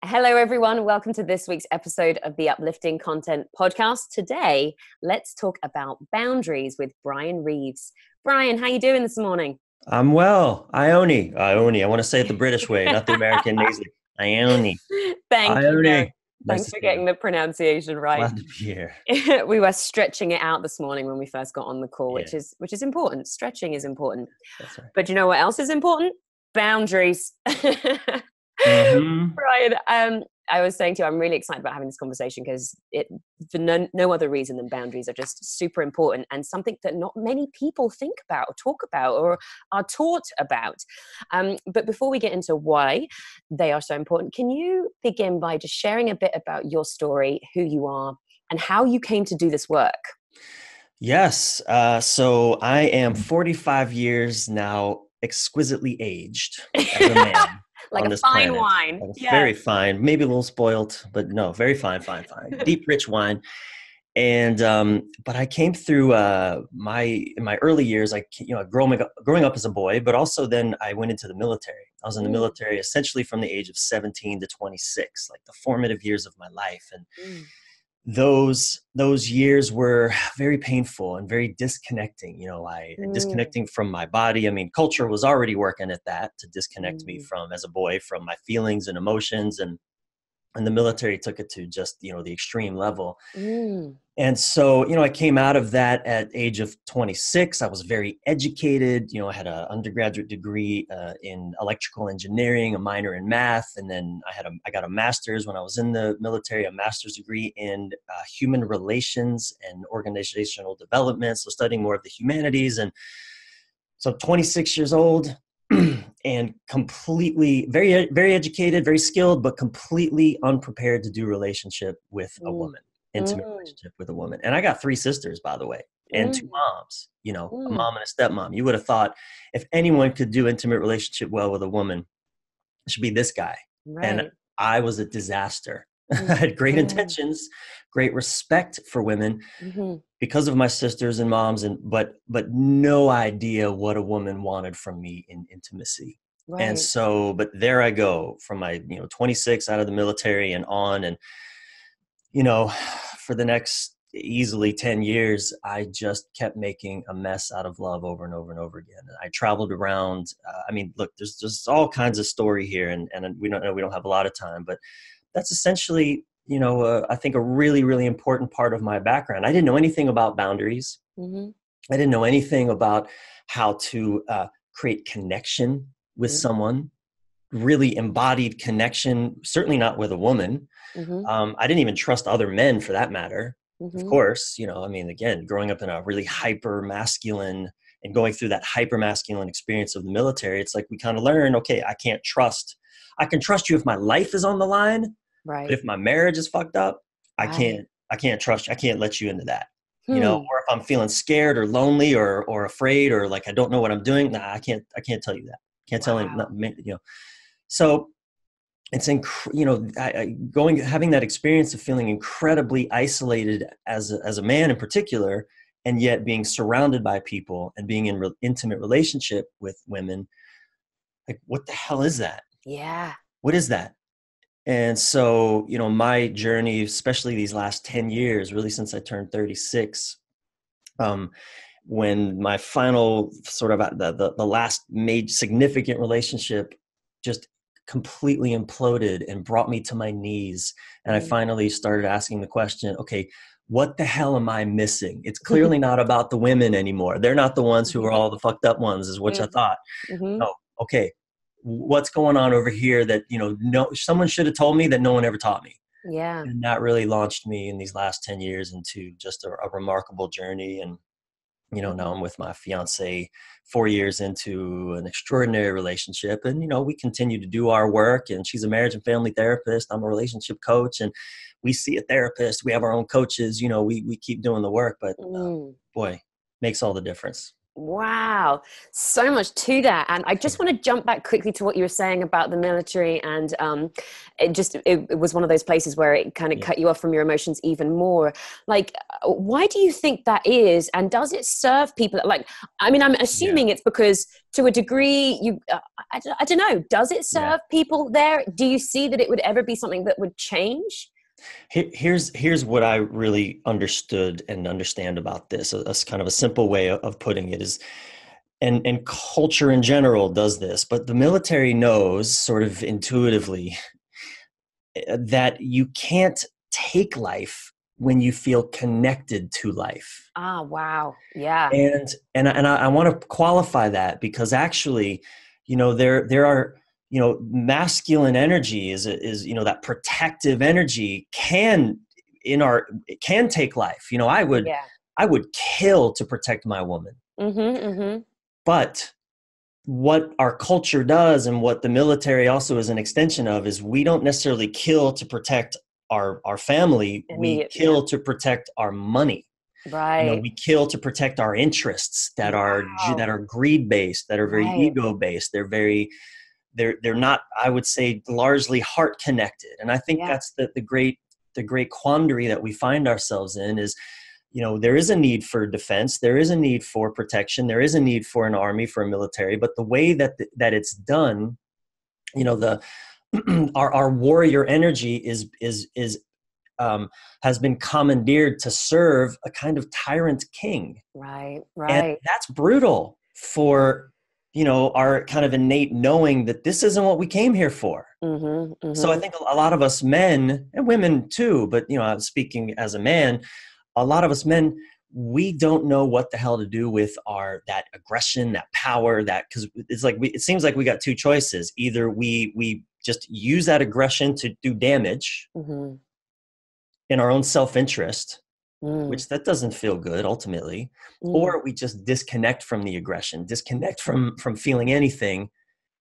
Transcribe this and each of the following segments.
Hello, everyone. Welcome to this week's episode of the Uplifting Content Podcast. Today, let's talk about boundaries with Bryan Reeves. Bryan, how you doing this morning? I'm well. Ione. Ione. I want to say it the British way, not the American nasally. Ione. Thank you very. Ione. Nice Thanks to for see you. getting the pronunciation right. Glad to be here. We were stretching it out this morning when we first got on the call, Yeah, which is important. Stretching is important. that's right. But you know what else is important? Boundaries. Mm-hmm. Bryan, I was saying to you, I'm really excited about having this conversation because for no other reason than boundaries are just super important and something that not many people think about or talk about or are taught about. But before we get into why they are so important, can you begin by just sharing a bit about your story, who you are, and how you came to do this work? Yes. So I am 45 years now, exquisitely aged as a man Like on a this fine planet. wine. Very Yes. fine, maybe a little spoiled, but no, very fine, fine, fine. Deep, rich wine. And but I came through my in my early years, growing up as a boy, but also then I went into the military. I was in the Mm, military essentially from the age of 17 to 26, like the formative years of my life. And mm, those years were very painful and very disconnecting. I mm, disconnecting from my body. I mean, culture was already working at that to disconnect me mm, from as a boy from my feelings and emotions, and the military took it to just the extreme level. mm, And so, I came out of that at age of 26. I was very educated. I had an undergraduate degree in electrical engineering, a minor in math, and then I got a master's when I was in the military, a master's degree in human relations and organizational development. So studying more of the humanities. And so 26 years old and completely very, very educated, very skilled, but completely unprepared to do relationship with a mm, woman, intimate mm, relationship with a woman. And I got three sisters, by the way, and two mm, moms, a mm. mom and a stepmom. You would have thought if anyone could do intimate relationship well with a woman, it should be this guy. And Right. I was a disaster. I Mm, had great mm, intentions, great respect for women, mhm. because of my sisters and moms, and but no idea what a woman wanted from me in intimacy. And Right. so, but there I go from my 26 out of the military and on, and you know for the next easily 10 years I just kept making a mess out of love over and over and over again. And I traveled around. I mean, look, there's just all kinds of story here, and we don't have a lot of time, but that's essentially, I think a really, really important part of my background. I didn't know anything about boundaries. Mhm. I didn't know anything about how to create connection with Mm, someone, really embodied connection, certainly not with a woman. mhm. I didn't even trust other men for that matter. Of Mhm. course, I mean, again, growing up in a really hyper masculine and going through that hyper masculine experience of the military, it's like we kind of learn, okay, I can trust you if my life is on the line, but Right. if my marriage is fucked up, I Right. can't I can't trust you. I can't let you into that. Hmm. Or if I'm feeling scared or lonely or afraid or like I don't know what I'm doing, nah, I can't tell you that. Can't tell any, Wow. So it's going having that experience of feeling incredibly isolated as a man in particular, and yet being surrounded by people and being in intimate relationship with women. Like, what the hell is that? Yeah. What is that? And so, my journey, especially these last 10 years, really since I turned 36, um, when my final sort of the last major significant relationship just completely imploded and brought me to my knees. And I Mm. finally started asking the question, okay, what the hell am I missing? It's clearly not about the women anymore. They're not the ones who are all the fucked up ones, is what I Mm. thought. Mhm. No, okay, what's going on over here that, no, someone should have told me that no one ever taught me. Yeah. And that really launched me in these last 10 years into just a remarkable journey. And now I'm with my fiance 4 years into an extraordinary relationship. And, we continue to do our work. And she's a marriage and family therapist. I'm a relationship coach. And we see a therapist. We have our own coaches. We keep doing the work. But Mm. boy, makes all the difference. Wow, so much to that. And I just want to jump back quickly to what you were saying about the military. And it was one of those places where it kind of Yeah. cut you off from your emotions even more. Like, why do you think that is? And does it serve people? Like, I mean, I'm Yeah. assuming it's because to a degree, I don't know, does it Yeah. serve people there? Do you see that it would ever be something that would change? Here's what I really understood and understand about this. A kind of a simple way of putting it is, and culture in general does this, but the military knows sort of intuitively that you can't take life when you feel connected to life. Ah, wow. Yeah. And I want to qualify that, because actually, there are, masculine energy is that protective energy it can take life. Yeah. I would kill to protect my woman. Mm-hmm. Mm-hmm. But what our culture does, and what the military also is an extension of, is we don't necessarily kill to protect our family. We Immediate. Yeah. kill to protect our money. Right. We kill to protect our interests that Wow. are greed based, that are very Right. ego based. They're not, I would say, largely heart connected. And I think Yeah. that's the great quandary that we find ourselves in is, there is a need for defense, there is a need for protection, there is a need for an army, for a military, but the way that it's done, the our warrior energy has been commandeered to serve a kind of tyrant king. Right. And Right. that's brutal for, our kind of innate knowing that this isn't what we came here for. Mm-hmm. So I Mm-hmm. think a lot of us men, and women too, but, I'm speaking as a man, a lot of us men, we don't know what the hell to do with that aggression, that power, because it's like, it seems like we got two choices. Either we just use that aggression to do damage Mm-hmm. in our own self-interest, Mm, which that doesn't feel good ultimately, mm. or we just disconnect from the aggression, disconnect from feeling anything,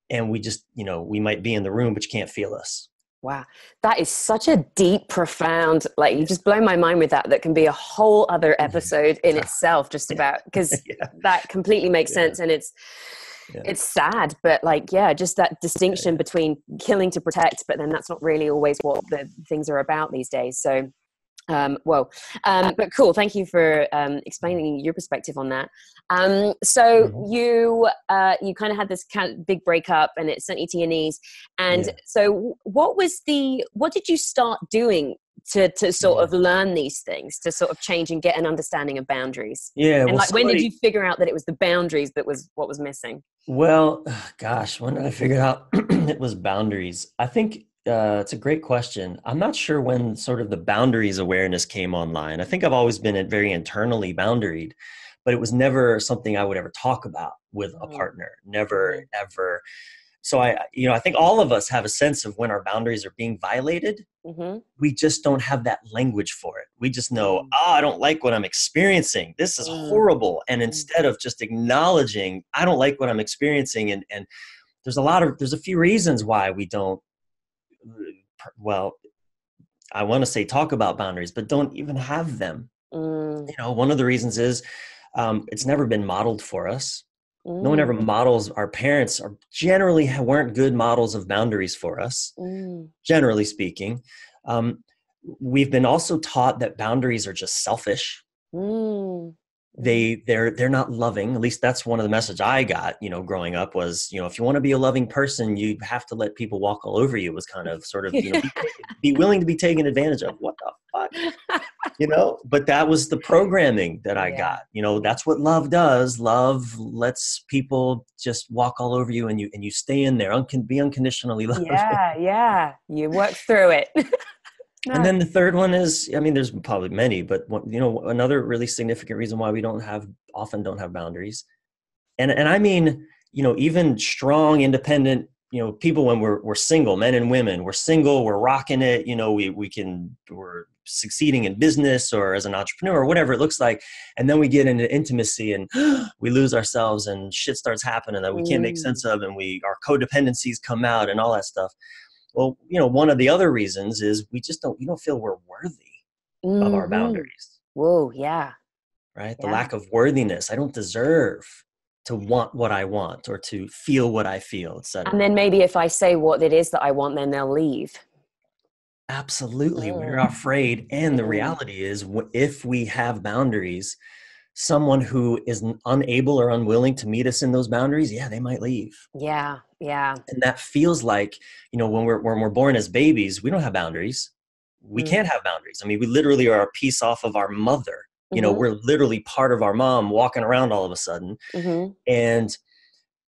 and we just, we might be in the room but you can't feel us. Wow. That is such a deep, profound, like you Yeah. just blow my mind with that. That can be a whole other episode in itself, just Yeah. about, because Yeah. that completely makes Yeah. sense. And Yeah. it's sad, but like, yeah, just that distinction Yeah. between killing to protect, but then that's not really always what the things are about these days. So well, but cool. Thank you for explaining your perspective on that. So Mhm. you kind of had this kind of big breakup, and it sent you to your knees. And Yeah. so, what did you start doing to sort Yeah. of learn these things, to sort of change and get an understanding of boundaries? Yeah. And Well, like, when did you figure out that it was the boundaries that was what was missing? gosh, when did I figure out it was boundaries? I think it's a great question. I'm not sure when sort of the boundaries awareness came online. I think I've always been very internally boundaried, but it was never something I would ever talk about with a Mm, partner. Never, mhm, ever. So I think all of us have a sense of when our boundaries are being violated. mhm, We just don't have that language for it. We just know, mm, oh, I don't like what I'm experiencing. This is mm, horrible. And mm. instead of just acknowledging, I don't like what I'm experiencing, and there's a few reasons why we don't, well, I want to say talk about boundaries, but don't even have them. Mm, One of the reasons is it's never been modeled for us. No one ever mm, models. Our parents are generally weren't good models of boundaries for us, mm, generally speaking. Um, we've been also taught that boundaries are just selfish. mm, mm. They're not loving. At least that's one of the message I got, growing up was, if you want to be a loving person, you have to let people walk all over you. It was kind of sort of, be willing to be taken advantage of. What the fuck? But that was the programming that I Yeah. got. That's what love does. Love lets people just walk all over you, and you stay in there, be unconditionally loved. Yeah, yeah. You work through it. And No. then the third one is, I mean, there's probably many, but another really significant reason why we often don't have boundaries. And I mean, even strong, independent, people, when we're single, men and women, we're single, we're rocking it, we're succeeding in business or as an entrepreneur or whatever it looks like. And then we get into intimacy and we lose ourselves and shit starts happening that we can't make Mm, sense of. And our codependencies come out and all that stuff. Well, one of the other reasons is we don't feel we're worthy of our hmm. boundaries. Whoa, yeah. right? The Yeah. lack of worthiness. I don't deserve to want what I want or to feel what I feel, And etc. then maybe if I say what it is that I want, then they'll leave. Absolutely. We're Mm, afraid. And the mm. reality is, if we have boundaries, someone who is unable or unwilling to meet us in those boundaries, yeah, they might leave. Yeah. Yeah. And that feels like, when we're born as babies, we don't have boundaries. We Mm. can't have boundaries. I mean, we literally are a piece off of our mother. Mm-hmm. We're literally part of our mom walking around all of a sudden. Mm-hmm. And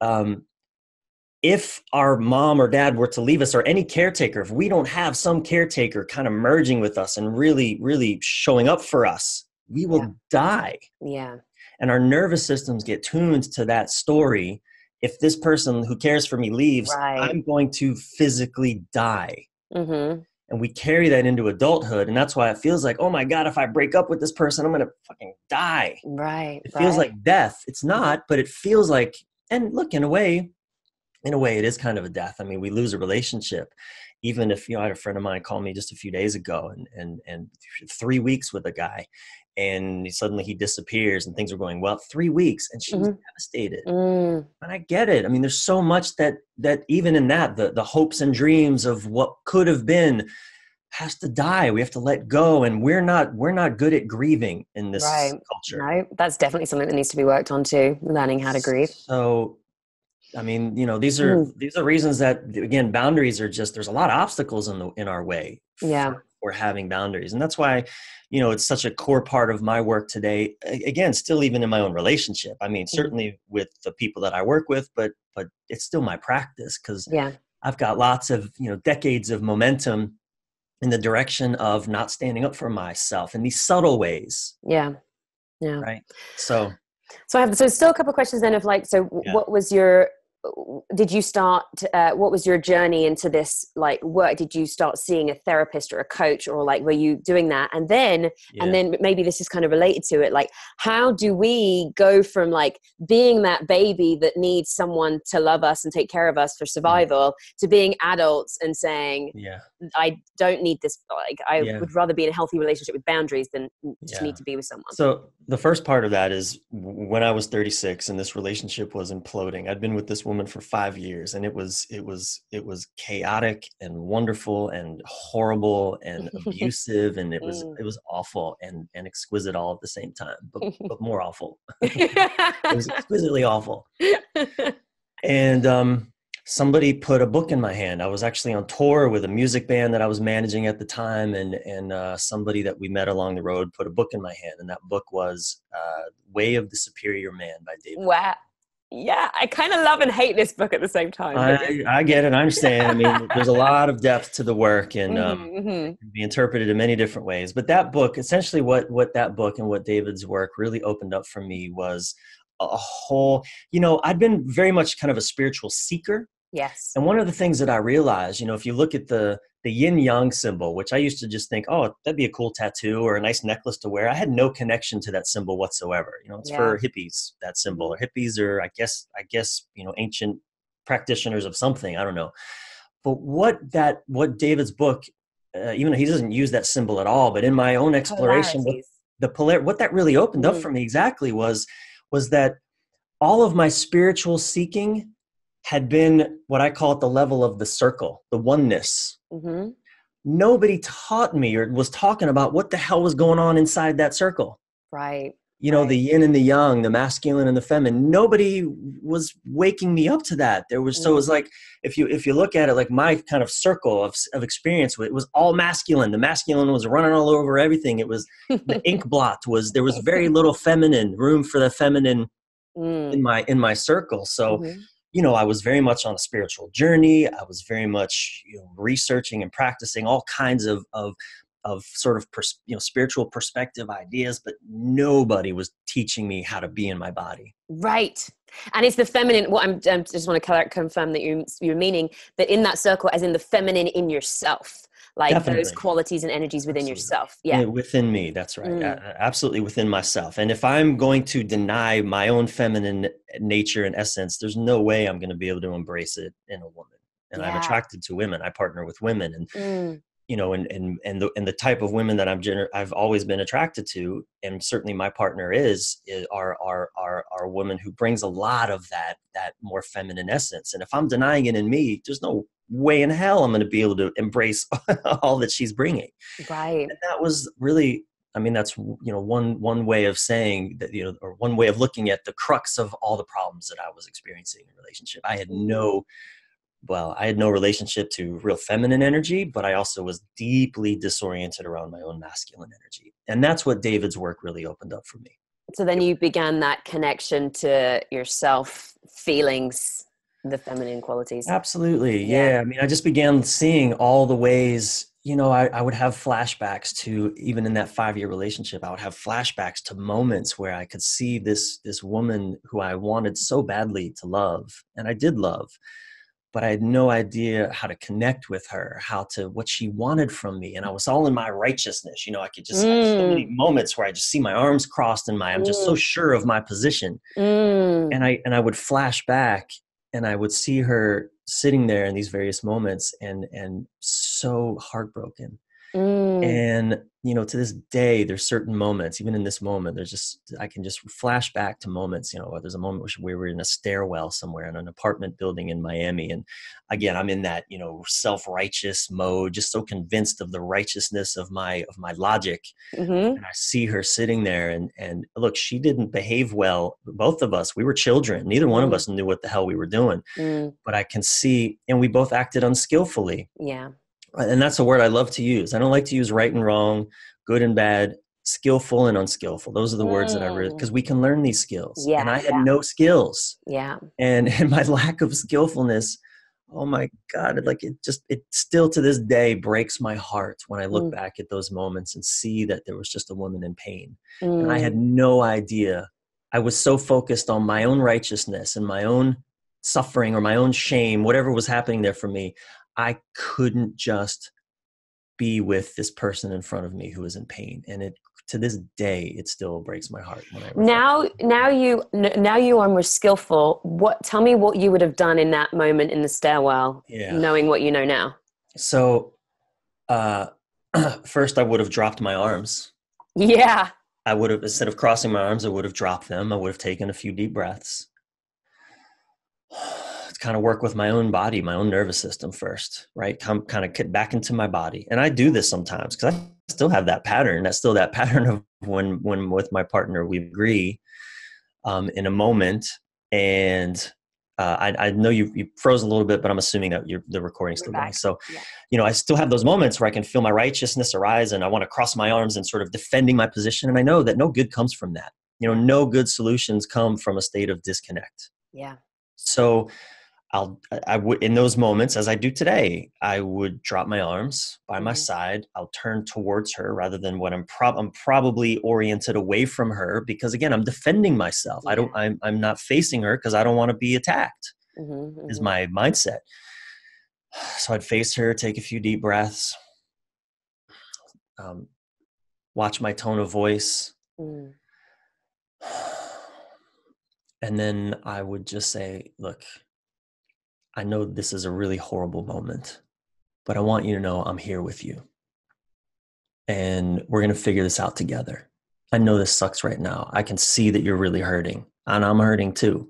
um, if our mom or dad were to leave us, or any caretaker, if we don't have some caretaker kind of merging with us and really, really showing up for us, we Yeah. will die. Yeah. And our nervous systems get tuned to that story. If this person who cares for me leaves, Right. I'm going to physically die. Mm-hmm. And we carry that into adulthood. And that's why it feels like, oh my God, if I break up with this person, I'm going to fucking die. Right. It feels Right. like death. It's Mm-hmm. not, but it feels like, and look, in a way, it is kind of a death. I mean, we lose a relationship. Even if, I had a friend of mine call me just a few days ago, and 3 weeks with a guy, and suddenly he disappears and things are going well. 3 weeks, and she was Mm-hmm. devastated. Mm. And I get it. I mean, there's so much that even in that, the hopes and dreams of what could have been has to die. We have to let go, and we're not good at grieving in this Right. culture. No, that's definitely something that needs to be worked on too, learning how to grieve. So I mean, these are Mm. these are reasons that, again, boundaries are just, there's a lot of obstacles in our way Yeah. for having boundaries. And that's why, it's such a core part of my work today. Again, still even in my own relationship. I mean, Mhm. certainly with the people that I work with, but it's still my practice, because Yeah. I've got lots of, decades of momentum in the direction of not standing up for myself in these subtle ways, Yeah. Yeah. right? So, So still a couple of questions then of like, so yeah, what was your, did you start, what was your journey into this like work? Did you start seeing a therapist or a coach, or like, were you doing that? And yeah. then maybe this is kind of related to it. Like, how do we go from like being that baby that needs someone to love us and take care of us for Mhm. survival to being adults and saying, Yeah. I don't need this. Like, I Yeah. would rather be in a healthy relationship with boundaries than just Yeah. need to be with someone. So the first part of that is, when I was 36 and this relationship was imploding. I'd been with this woman for 5 years, and it was chaotic and wonderful and horrible and abusive, and it was Mm. it was awful and exquisite all at the same time, but more awful. It was exquisitely awful. And somebody put a book in my hand. I was actually on tour with a music band that I was managing at the time, and somebody that we met along the road put a book in my hand, and that book was Way of the Superior Man by David. Wow. Yeah, I kind of love and hate this book at the same time, but yeah. I get it. I understand. I mean, there's a lot of depth to the work, and Mm-hmm, it can be interpreted in many different ways. But that book, essentially, what that book and what David's work really opened up for me was a whole. I'd been very much kind of a spiritual seeker. yes. And one of the things that I realized, if you look at the yin yang symbol, which I used to just think, oh, that'd be a cool tattoo or a nice necklace to wear. I had no connection to that symbol whatsoever. It's Yeah. for hippies, that symbol, Mm-hmm. or hippies, or I guess, ancient practitioners of something. I don't know. But what David's book, even though he doesn't use that symbol at all, but in my own exploration, Polarities. what that really opened up Mm. for me exactly was that all of my spiritual seeking had been what I call at the level of the circle, the oneness. Mm-hmm. Nobody taught me or was talking about what the hell was going on inside that circle. Right. The Right. yin and the yang, the masculine and the feminine. Nobody was waking me up to that. So it Mm. was like, if you look at it, like my kind of circle of experience, it was all masculine. The masculine was running all over everything. It was, the ink blot there was very little feminine, room for the feminine Mm. in my circle. So, Mm-hmm. I was very much on a spiritual journey. I was very much, researching and practicing all kinds of sort of spiritual perspective ideas, but nobody was teaching me how to be in my body. Right. And it's the feminine. What I'm just want to confirm that you're meaning that in that circle, as in the feminine in yourself, like those Definitely. qualities and energies within Absolutely. yourself. Yeah. Yeah, within me. That's right. Mm. Absolutely within myself. And if I'm going to deny my own feminine nature and essence, there's no way I'm going to be able to embrace it in a woman. And I'm Yeah. attracted to women. I partner with women, and Mm. and the type of women that I've always been attracted to, and certainly my partner are women who brings a lot of that more feminine essence. And if I'm denying it in me, there's no way in hell I'm going to be able to embrace all that she's bringing. Right. And that was really, I mean, that's, one way of saying that, or one way of looking at the crux of all the problems that I was experiencing in a relationship. I had no relationship to real feminine energy, but I also was deeply disoriented around my own masculine energy. And that's what David's work really opened up for me. So then you began that connection to yourself, feelings, the feminine qualities. Absolutely. Yeah. I mean, I just began seeing all the ways, I would have flashbacks to, even in that 5-year relationship, I would have flashbacks to moments where I could see this woman who I wanted so badly to love. And I did love, but I had no idea how to connect with her, what she wanted from me. And I was all in my righteousness. I could just have so many moments where I just see my arms crossed and I'm just so sure of my position. And I would flash back and I would see her sitting there in these various moments and so heartbroken. And, to this day, there's certain moments, even in this moment, I can just flash back to moments, there's a moment where we were in a stairwell somewhere in an apartment building in Miami. And again, I'm in that, self-righteous mode, just so convinced of the righteousness of my logic. And I see her sitting there and look, she didn't behave well. Both of us, we were children. Neither one of us knew what the hell we were doing, but I can see, and we both acted unskillfully. Yeah. And that's a word I love to use. I don't like to use right and wrong, good and bad, skillful and unskillful. Those are the words that I really, because we can learn these skills. Yeah, and I had no skills. Yeah. And my lack of skillfulness, oh my God, it still to this day breaks my heart when I look back at those moments and see that there was just a woman in pain. And I had no idea. I was so focused on my own righteousness and my own suffering or my own shame, whatever was happening there for me. I couldn't just be with this person in front of me who was in pain. And to this day, it still breaks my heart when I reflect. Now you are more skillful. Tell me what you would have done in that moment in the stairwell, knowing what you know now. So, first I would have dropped my arms. Yeah. I would have, instead of crossing my arms, I would have dropped them. I would have taken a few deep breaths. Kind of work with my own body, my own nervous system first, right? Kind of get back into my body. And I do this sometimes because I still have that pattern. That's still that pattern of when with my partner, we agree in a moment. And I know you froze a little bit, but I'm assuming that the recording's still going. So, I still have those moments where I can feel my righteousness arise and I want to cross my arms and sort of defending my position. And I know that no good comes from that. No good solutions come from a state of disconnect. Yeah. So I would, in those moments, as I do today, I would drop my arms by my side. I'll turn towards her rather than what I'm probably oriented away from her because again, I'm defending myself. Yeah. I'm not facing her because I don't want to be attacked is my mindset. So I'd face her, take a few deep breaths, watch my tone of voice. And then I would just say, look, I know this is a really horrible moment, but I want you to know I'm here with you. And we're going to figure this out together. I know this sucks right now. I can see that you're really hurting and I'm hurting too,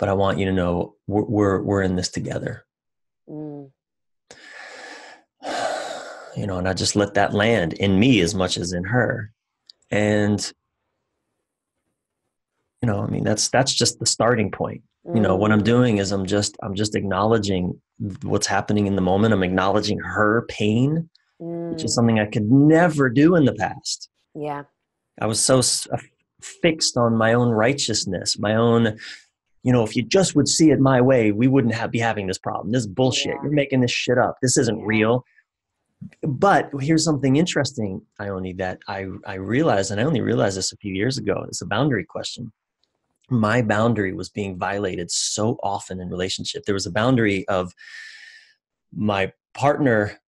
but I want you to know we're in this together. And I just let that land in me as much as in her. And that's just the starting point. What I'm doing is I'm just acknowledging what's happening in the moment. I'm acknowledging her pain, which is something I could never do in the past. Yeah. I was so fixed on my own righteousness, my own, if you just would see it my way, we wouldn't be having this problem. This is bullshit. Yeah. You're making this shit up. This isn't real. But here's something interesting, Ione, that I realized, and I only realized this a few years ago. It's a boundary question. My boundary was being violated so often in relationship. There was a boundary of my partner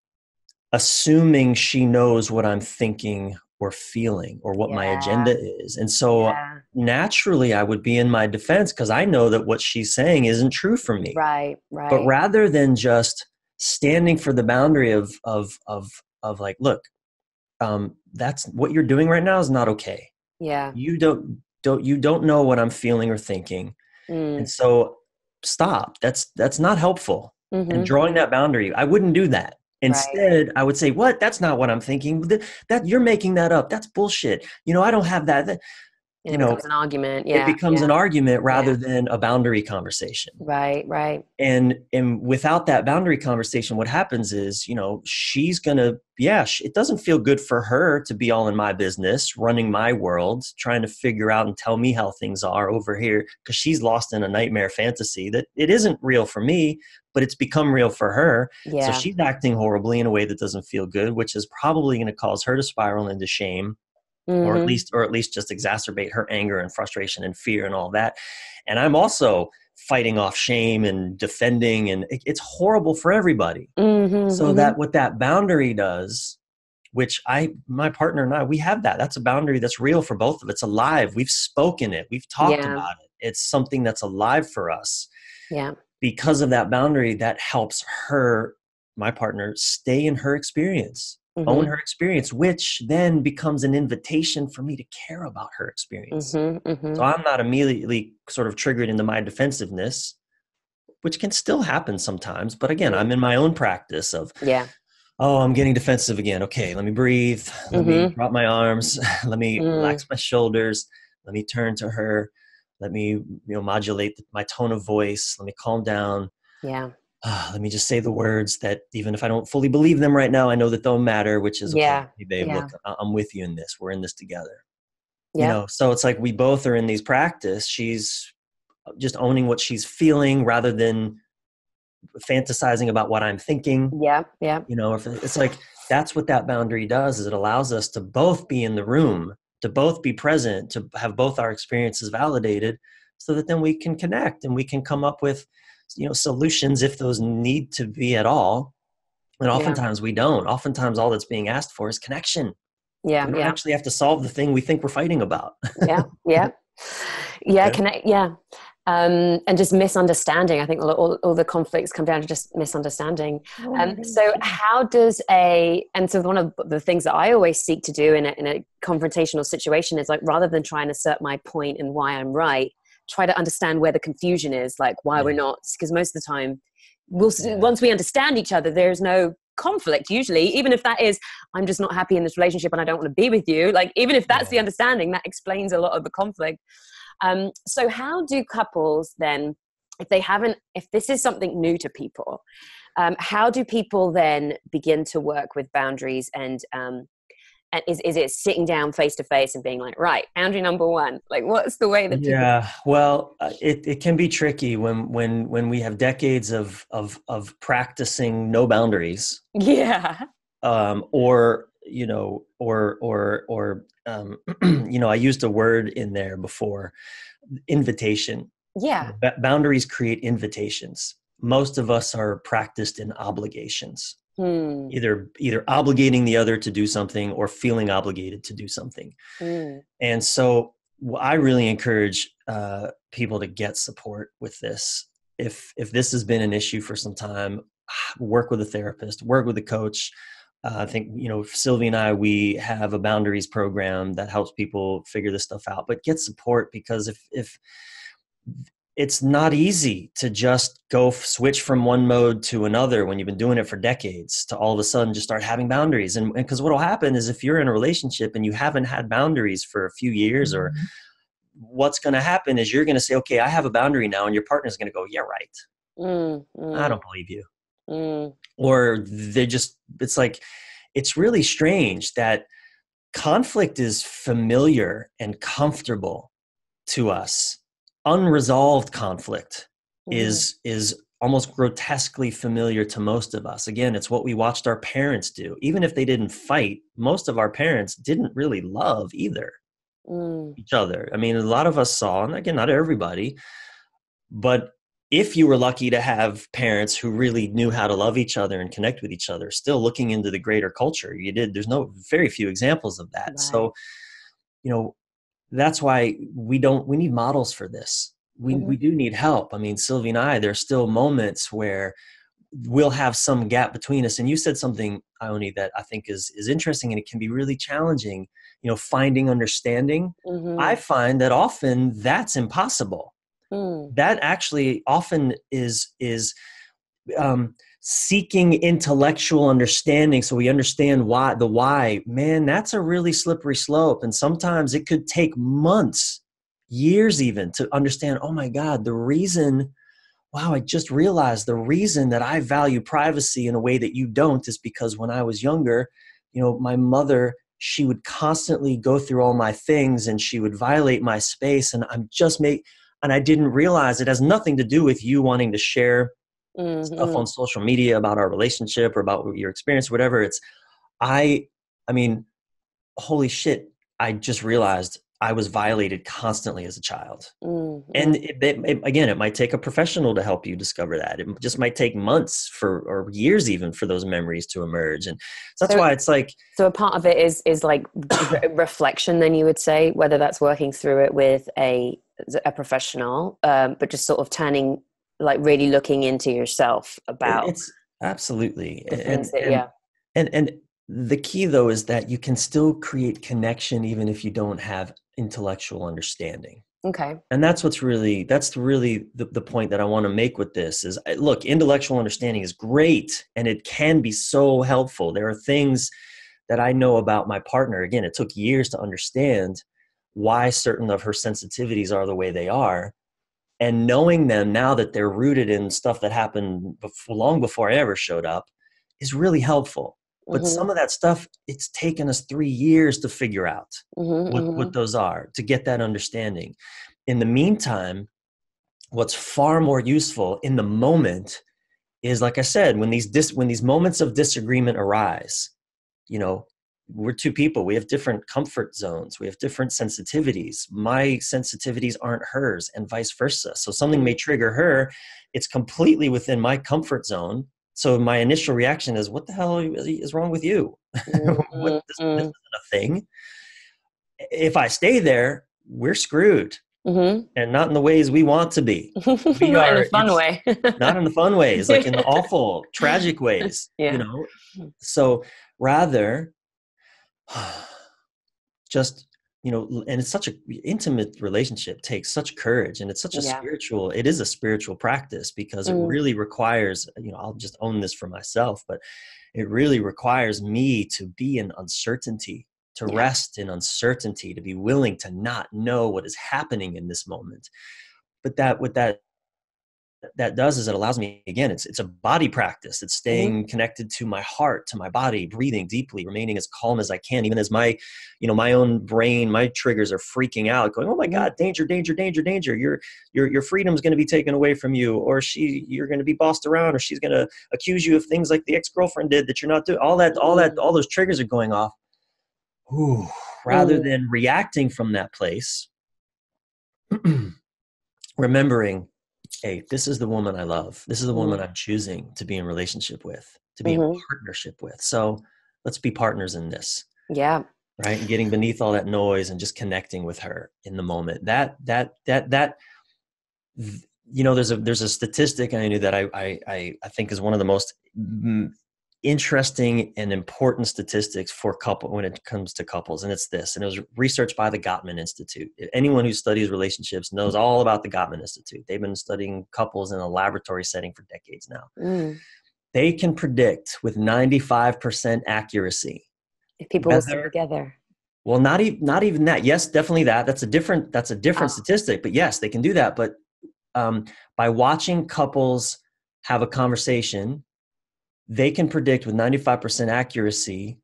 assuming she knows what I'm thinking or feeling or what my agenda is. And so naturally I would be in my defense because I know that what she's saying isn't true for me. Right. But rather than just standing for the boundary of like, look, that's what you're doing right now is not okay. Yeah. You don't know what I'm feeling or thinking. And Mm. so stop. That's not helpful. And Mm-hmm. drawing that boundary, I wouldn't do that. Right. Instead, I would say, what? That's not what I'm thinking. That you're making that up. That's bullshit. I don't have that. And it becomes an argument. It Yeah. becomes Yeah. an argument Yeah. rather than a boundary conversation. Right. Right. And without that boundary conversation, what happens is, she's gonna, it doesn't feel good for her to be all in my business, running my world, trying to figure out and tell me how things are over here, because she's lost in a nightmare fantasy that it isn't real for me, but it's become real for her. So Yeah. she's acting horribly in a way that doesn't feel good, which is probably going to cause her to spiral into shame, or at Mm-hmm. least just exacerbate her anger and frustration and fear and all that. And I'm also fighting off shame and defending, and it's horrible for everybody. Mm-hmm. So Mm-hmm. that what that boundary does, which my partner and I, we have that's a boundary that's real for both of us. It's alive. We've spoken it. We've talked Yeah. about it. It's something that's alive for us. Yeah. Because of that boundary, that helps her, my partner, stay in her experience, own Mm-hmm. her experience, which then becomes an invitation for me to care about her experience. Mm-hmm. Mm-hmm. So I'm not immediately sort of triggered into my defensiveness, which can still happen sometimes. But again, Mm. I'm in my own practice of, Yeah. oh, I'm getting defensive again. Okay, let me breathe. Let me Mm-hmm. drop my arms. Let me Mm. relax my shoulders. Let me turn to her. Let me, modulate my tone of voice. Let me calm down. Yeah. Let me just say the words that, even if I don't fully believe them right now, I know that they'll matter, which is, okay, Yeah. hey, babe, Yeah. look, I'm with you in this. We're in this together. Yeah. So it's like we both are in these practice. She's just owning what she's feeling rather than fantasizing about what I'm thinking. Yeah. Yeah. If it's like, that's what that boundary does, is it allows us to both be in the room, to both be present, to have both our experiences validated, so that then we can connect and we can come up with, solutions if those need to be at all. And Yeah. oftentimes we don't. Oftentimes all that's being asked for is connection. Yeah. We don't Yeah. actually have to solve the thing we think we're fighting about. Yeah. Yeah. Yeah. Yeah. Connect. Yeah. And just misunderstanding. I think all the conflicts come down to just misunderstanding. Oh my So gosh, yeah. how does and so one of the things that I always seek to do in a confrontational situation is, like, rather than try and assert my point and why I'm right, try to understand where the confusion is, like why we're Yeah. not, because most of the time Yeah. once we understand each other, there's no conflict usually, even if that is, I'm just not happy in this relationship and I don't want to be with you. Like, even if that's the Yeah. understanding, that explains a lot of the conflict. So how do couples then, if this is something new to people, how do people then begin to work with boundaries? And is it sitting down face to face and being like, right, boundary number one? Like, what's the way that people? Yeah, well, it can be tricky when we have decades of practicing no boundaries, Yeah. or I used a word in there before, invitation. Yeah. Boundaries create invitations. Most of us are practiced in obligations, Hmm. either obligating the other to do something or feeling obligated to do something. Hmm. And so I really encourage people to get support with this. If this has been an issue for some time, work with a therapist, work with a coach. I think, Sylvie and I, we have a boundaries program that helps people figure this stuff out, but get support, because if it's not easy to just go switch from one mode to another when you've been doing it for decades, to all of a sudden just start having boundaries. And because what will happen is, if you're in a relationship and you haven't had boundaries for a few years, or what's going to happen is, you're going to say, okay, I have a boundary now. And your partner's going to go, yeah, right. Mm, I mm, don't believe you. mm, Or it's like, it's really strange that conflict is familiar and comfortable to us. Unresolved conflict mm. is almost grotesquely familiar to most of us. Again, it's what we watched our parents do. Even if they didn't fight, most of our parents didn't really love either Mm. each other. I mean, a lot of us saw, and again, not everybody, but if you were lucky to have parents who really knew how to love each other and connect with each other, still looking into the greater culture, you did. There's very few examples of that. Right. So, you know, that's why we need models for this. We Mhm. do need help. I mean, Sylvie and I, there's still moments where we'll have some gap between us. And you said something, Ione, that I think is interesting, and it can be really challenging, finding understanding. I Mm-hmm. find that often that's impossible. Mm. That actually often is seeking intellectual understanding, so we understand why, man, that's a really slippery slope. And sometimes it could take months, years even, to understand, oh my God, the reason, wow, I just realized the reason that I value privacy in a way that you don't is because when I was younger, my mother, she would constantly go through all my things and she would violate my space. And and I didn't realize it has nothing to do with you wanting to share stuff Mm-hmm. on social media about our relationship or about your experience, whatever. I, I mean, holy shit, I just realized I was violated constantly as a child. And Mm-hmm. again, it might take a professional to help you discover that. It just might take months or years even for those memories to emerge. And so that's So, why it's like, so a part of it is like reflection, then you would say, whether that's working through it with a professional, but just sort of turning, like really looking into yourself about it's absolutely. the things that, yeah. And the key though is that you can still create connection even if you don't have intellectual understanding. Okay. And that's really the point that I want to make with this is, look, intellectual understanding is great and it can be so helpful. There are things that I know about my partner. Again, it took years to understand why certain of her sensitivities are the way they are. And knowing them now that they're rooted in stuff that happened long before I ever showed up is really helpful. But Mm-hmm. some of that stuff, it's taken us 3 years to figure out Mm-hmm. what Mm-hmm. those are, to get that understanding. In the meantime, what's far more useful in the moment is, like I said, when these moments of disagreement arise, you know, we're two people. We have different comfort zones. We have different sensitivities. My sensitivities aren't hers and vice versa. So something may trigger her. It's completely within my comfort zone. So my initial reaction is, what the hell is wrong with you? This Mm-hmm. isn't a thing. If I stay there, we're screwed, Mm-hmm. and not in the ways we want to be. We Not in a are, fun it's way. not in the fun ways, like in the awful, tragic ways, Yeah. So rather, just, and it's such an intimate relationship, takes such courage, and it's such Yeah. it is a spiritual practice, because it Mm. really requires, I'll just own this for myself, but it really requires me to be in uncertainty, to Yeah. rest in uncertainty, to be willing to not know what is happening in this moment. But that does is it allows me, again, it's a body practice. It's Mm-hmm. staying connected to my heart, to my body, breathing deeply, remaining as calm as I can, even as my own brain, my triggers are freaking out, going, oh my Mm-hmm. God, danger, danger, danger, danger. Your freedom's going to be taken away from you, or you're going to be bossed around, or she's going to accuse you of things like the ex-girlfriend did that you're not doing. All those triggers are going off. Ooh, rather Mm. than reacting from that place, remembering, hey, this is the woman I love. This is the woman Mm. I'm choosing to be in relationship with, to be in Mm-hmm. partnership with. So let's be partners in this, Yeah. right? And getting beneath all that noise and just connecting with her in the moment. There's a statistic I knew that I think is one of the most interesting and important statistics for when it comes to couples, and it's this. And it was researched by the Gottman Institute. Anyone who studies relationships knows all about the Gottman Institute. They've been studying couples in a laboratory setting for decades now. Mm. They can predict with 95% accuracy If people will stay whether, together. well, not even that. Yes, definitely that. That's a different Oh. statistic. But yes, they can do that. But by watching couples have a conversation, they can predict with 95% accuracy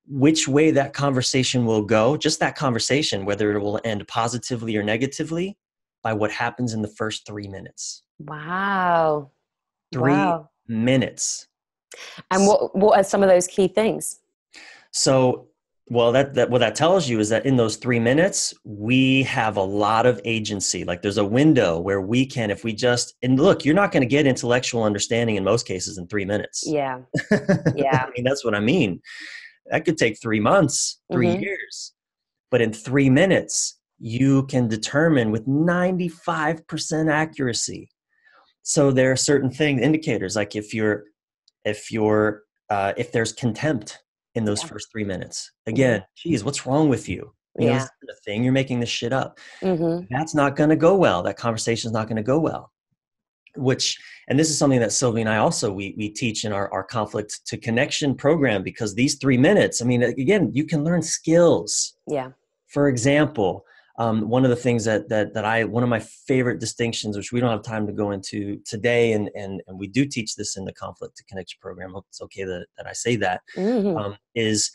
which way that conversation will go, just that conversation, whether it will end positively or negatively, by what happens in the first 3 minutes. Wow. Three Wow. minutes. And what are some of those key things? So, well, what that tells you is that in those 3 minutes, we have a lot of agency. Like there's a window where we can, if we just, and look, you're not going to get intellectual understanding in most cases in 3 minutes. Yeah. I Yeah. mean, that's what I mean. That could take 3 months, three Mm-hmm. years. But in 3 minutes, you can determine with 95% accuracy So there are certain things, indicators, like if there's contempt in those Yeah. first 3 minutes, Mhm. again, geez, what's wrong with you? This Yeah. isn't a thing. You're making this shit up. Mhm. That's not going to go well. That conversation is not going to go well. And this is something that Sylvie and I also, we teach in our conflict to connection program, because these 3 minutes, I mean, again, you can learn skills. Yeah. For example, one of the things one of my favorite distinctions, which we don't have time to go into today, and we do teach this in the conflict to connection program. I hope it's okay that I say that, Mhm. is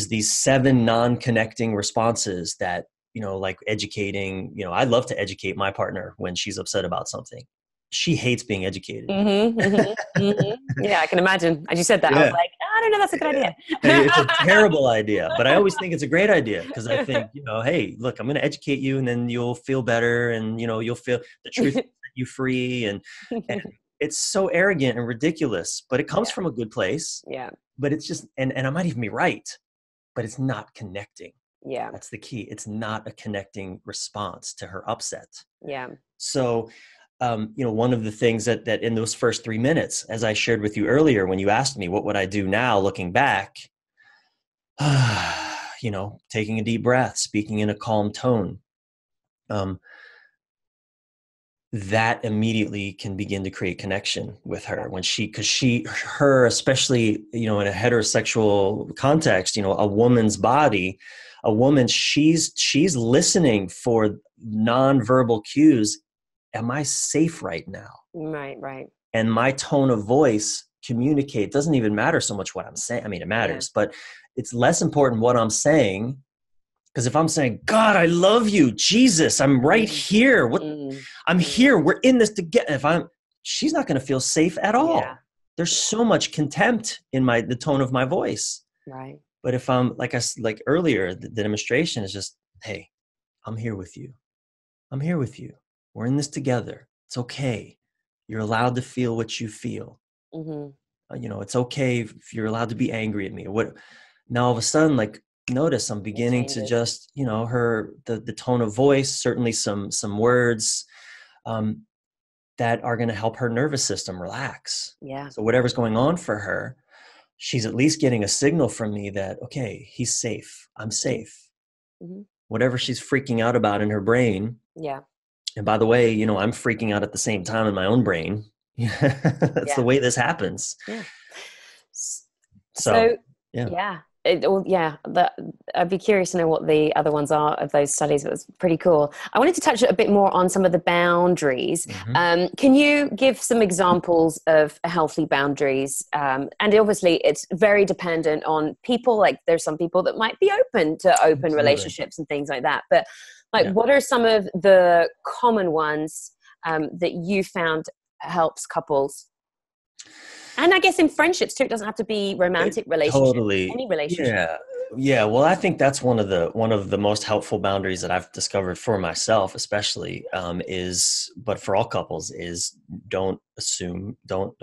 these 7 non-connecting responses that, like educating, I love to educate my partner when she's upset about something. She hates being educated. Mhm. Mhm. Mhm. Yeah, I can imagine. As you said that, I was Yeah. like, I don't know, that's a good idea. It's a terrible idea, but I always think it's a great idea, because I think, hey, look, I'm going to educate you, and then you'll feel better, and you'll feel the truth will set you free, and it's so arrogant and ridiculous, but it comes Yeah. from a good place. Yeah. But it's just, and I might even be right, but it's not connecting. Yeah. That's the key. It's not a connecting response to her upset. Yeah. So, one of the things that in those first 3 minutes, as I shared with you earlier, when you asked me what would I do now, looking back, taking a deep breath, speaking in a calm tone, that immediately can begin to create connection with her, when especially, in a heterosexual context, a woman's body, she's listening for nonverbal cues. Am I safe right now? Right. Right. And my tone of voice doesn't even matter so much what I'm saying. I mean, it Yeah. matters, but it's less important what I'm saying. Because if I'm saying, God, I love you, Jesus, I'm right Mm. here. Mm. I'm Mm. here. We're in this together. She's not going to feel safe at Yeah. all. There's so much contempt in the tone of my voice. Right. But if I'm like earlier, the demonstration is just, hey, I'm here with you. I'm here with you. We're in this together. It's okay. You're allowed to feel what you feel. Mhm. It's okay if you're allowed to be angry at me. Now all of a sudden, notice I'm It beginning to changes. just, the tone of voice, certainly some words, that are going to help her nervous system relax. Yeah. So whatever's going on for her, she's at least getting a signal from me that, okay, he's safe. I'm Mhm. safe. Mhm. Whatever she's freaking out about in her brain. Yeah. And by the way, I'm freaking out at the same time in my own brain. That's the Yeah. way this happens. Yeah. S- So, So, yeah. yeah, yeah. I'd be curious to know what the other ones are of those studies. It was pretty cool. I wanted to touch a bit more on some of the boundaries. Mm-hmm. Can you give some examples of healthy boundaries? And obviously, it's very dependent on people. Like, there's some people that might be open to open Absolutely. relationships and things like that. But Yeah. what are some of the common ones that you found helps couples? And I guess in friendships too, it doesn't have to be romantic relationships, Totally. any relationship. Yeah. Yeah. Well, I think that's one of the most helpful boundaries that I've discovered for myself, especially, but for all couples, is don't assume, don't,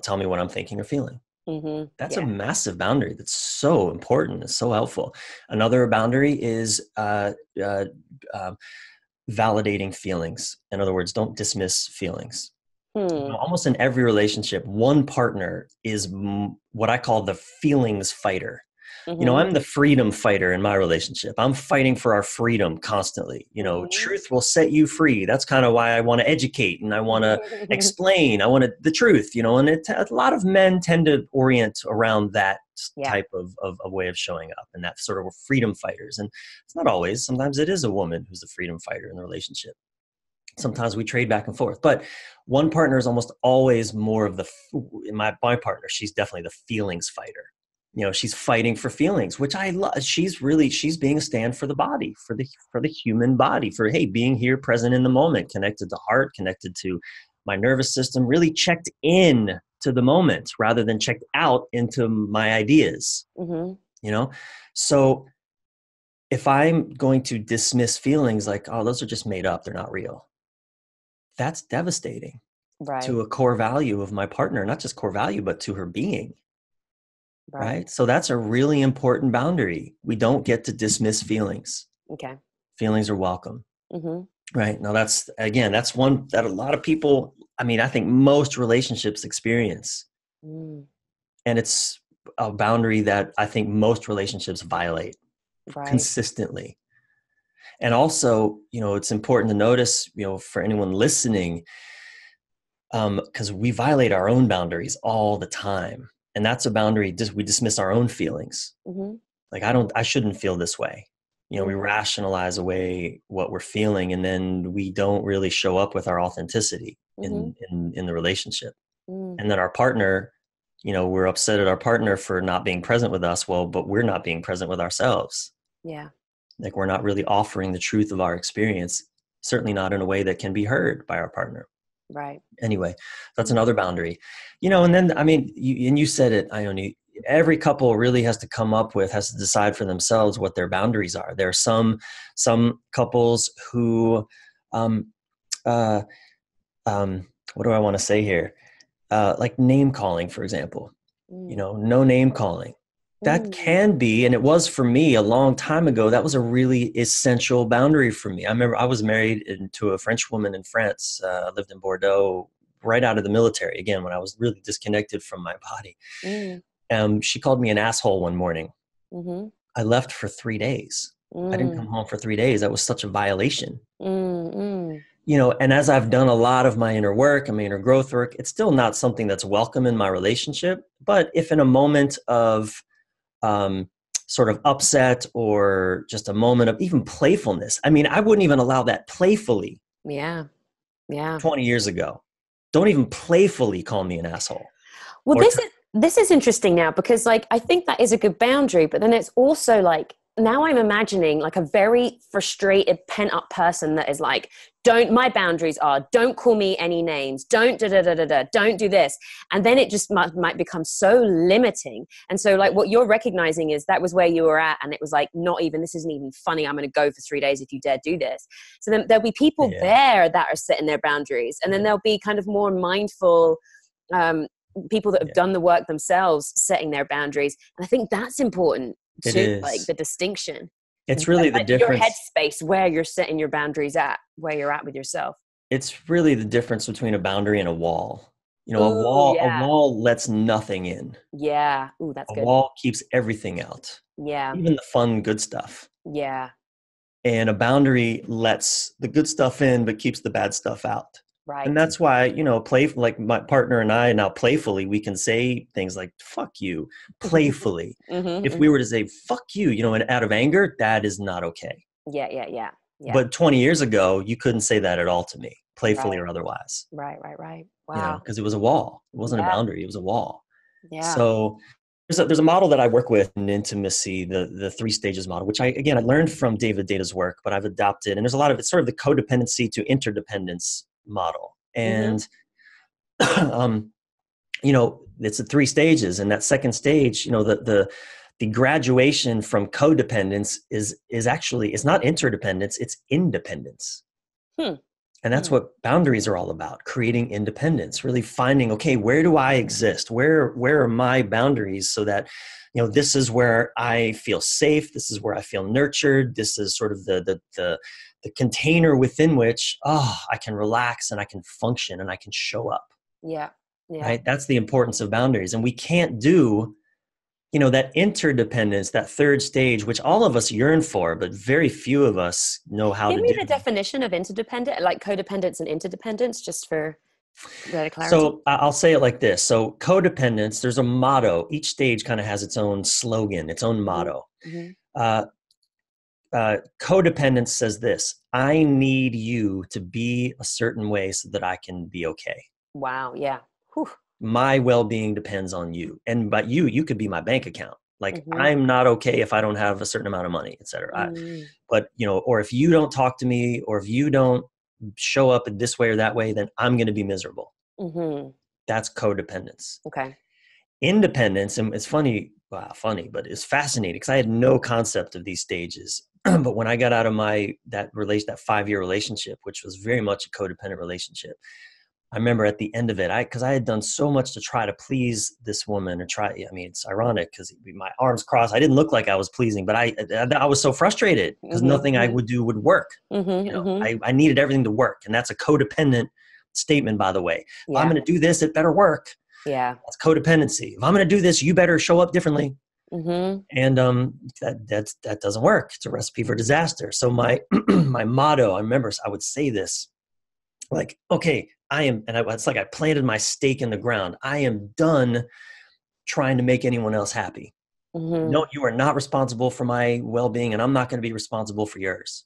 tell me what I'm thinking or feeling. Mm-hmm. That's a Yeah. massive boundary. That's so important. It's so helpful. Another boundary is, um, validating feelings. In other words, don't dismiss feelings. Hmm. Almost in every relationship, one partner is what I call the feelings fighter. Mm-hmm. I'm the freedom fighter in my relationship. I'm fighting for our freedom constantly. Mm-hmm. Truth will set you free. That's kind of why I want to educate and I want to explain. I want the truth, and a lot of men tend to orient around that Yeah. type of a way of showing up, and that sort of freedom fighters. And it's not always. Sometimes it is a woman who's the freedom fighter in the relationship. Sometimes we trade back and forth, but one partner is almost always more of my partner. She's definitely the feelings fighter. She's fighting for feelings, which I love. She's being a stand for the body, for the human body, for, hey, being here, present in the moment, connected to heart, connected to my nervous system, really checked in to the moment rather than checked out into my ideas. Mm-hmm. So if I'm going to dismiss feelings like, oh, those are just made up, they're not real, that's devastating Right. to a core value of my partner, not just core value, but to her being. Right. Right. So that's a really important boundary. We don't get to dismiss feelings. Okay. Feelings are welcome. Mm-hmm. Right. Now that's one that a lot of people I mean, I think most relationships experience, Mm, and it's a boundary that I think most relationships violate right. consistently. And also, it's important to notice, for anyone listening, because we violate our own boundaries all the time. And that's a boundary, just we dismiss our own feelings. Mm-hmm. Like, I shouldn't feel this way. We Mm, rationalize away what we're feeling, and then we don't really show up with our authenticity mm-hmm. in the relationship. Mm, And then our partner, we're upset at our partner for not being present with us. Well, but we're not being present with ourselves. yeah. Like, we're not really offering the truth of our experience, certainly not in a way that can be heard by our partner. Right. Anyway, that's another boundary. And then, I mean, you said it, Ione, every couple really has to decide for themselves what their boundaries are. There are some couples who, um, uh, what do I want to say here? Like name calling, for example, Mm, no name calling. That mm, can be, and it was for me a long time ago, that was a really essential boundary for me. I remember I was married to a French woman in France. I lived in Bordeaux right out of the military, again, when I was really disconnected from my body. mm, She called me an asshole one morning. mm-hmm. I left for 3 days. I didn't come Mm, home for 3 days. That was such a violation. mm, mm. And as I've done a lot of my inner work and my inner growth work, it's still not something that's welcome in my relationship. But if in a moment of um, sort of upset or just a moment of even playfulness, I mean, I wouldn't even allow that playfully Yeah. Yeah. 20 years ago. Don't even playfully call me an asshole. Well, Or this is interesting now because like I think that is a good boundary, but then it's also like now I'm imagining like a very frustrated, pent up person that is like, my boundaries are don't call me any names, don't da da da da da, don't do this. And then it just might become so limiting. And so like what you're recognizing is that was where you were at, and it was like this isn't even funny. I'm gonna go for 3 days if you dare do this. So then there'll be people yeah, there that are setting their boundaries, and then yeah, there'll be kind of more mindful um, people that have yeah. done the work themselves setting their boundaries. And I think that's important It too, like is. the distinction, It's really the your difference. headspace, where you're setting your boundaries at, where you're at with yourself. It's really the difference between a boundary and a wall. Ooh, A yeah. wall lets nothing in. Yeah. Ooh, that's A good. wall keeps everything out, Yeah. even the fun, good stuff. Yeah. And a boundary lets the good stuff in, but keeps the bad stuff out. And Right. that's why, like my partner and I now playfully, we can say things like, fuck you, playfully. If we Mm-hmm. were to say, fuck you, and out of anger, that is not okay. Yeah. Yeah. Yeah. Yeah. But 20 years ago, you couldn't say that at all to me, playfully Right. or otherwise, Right. Right. Right. Wow. because it was a wall. It wasn't a Yeah. boundary, it was a wall. Yeah. So there's a model that I work with in intimacy, the 3 stages model, which I learned from David Data's work, but I've adopted, and there's a lot of it's sort of the codependency to interdependence model. Mm-hmm. And um, it's the 3 stages, and that second stage, the graduation from codependence is actually, it's not interdependence, it's independence. Hmm. And that's what boundaries are all about, creating independence, really finding, okay, where do I exist? Where are my boundaries, so that, this is where I feel safe. This is where I feel nurtured. This is sort of the container within which, I can relax and I can function and I can show up, Yeah. Yeah. right? That's the importance of boundaries. And we can't do, that interdependence, that 3rd stage, which all of us yearn for, but very few of us know how Give to me do. the definition of interdependent, like codependence and interdependence, just for better clarity. So I'll say it like this. So codependence, there's a motto. Each stage kind of has its own slogan, its own motto. Mm-hmm. Uh, Codependence says this: I need you to be a certain way so that I can be okay. Wow. Yeah. Whew. My well-being depends on you. And by you could be my bank account. Like, Mm-hmm. I'm not okay if I don't have a certain amount of money, et cetera. Mm-hmm. But, or if you don't talk to me, or if you don't show up in this way or that way, then I'm going to be miserable. Mm-hmm. That's codependence. Okay. Independence, and it's funny, but it's fascinating because I had no concept of these stages. But when I got out of that 5-year relationship, which was very much a codependent relationship, I remember at the end of it, because I had done so much to try to please this woman, it's ironic because my arms crossed. I didn't look like I was pleasing, but I was so frustrated because nothing I Mm-hmm. would do would work. Mm-hmm. Mm-hmm. I needed everything to work, and that's a codependent statement, by the way. If I'm Yeah. going to do this, it better work. Yeah. That's codependency. If I'm going to do this, you better show up differently. Mm-hmm. And that doesn't work. It's a recipe for disaster. So my my motto, I remember I would say this, like, okay, it's like I planted my stake in the ground. I am done trying to make anyone else happy. Mm-hmm. No, you are not responsible for my well-being, and I'm not going to be responsible for yours.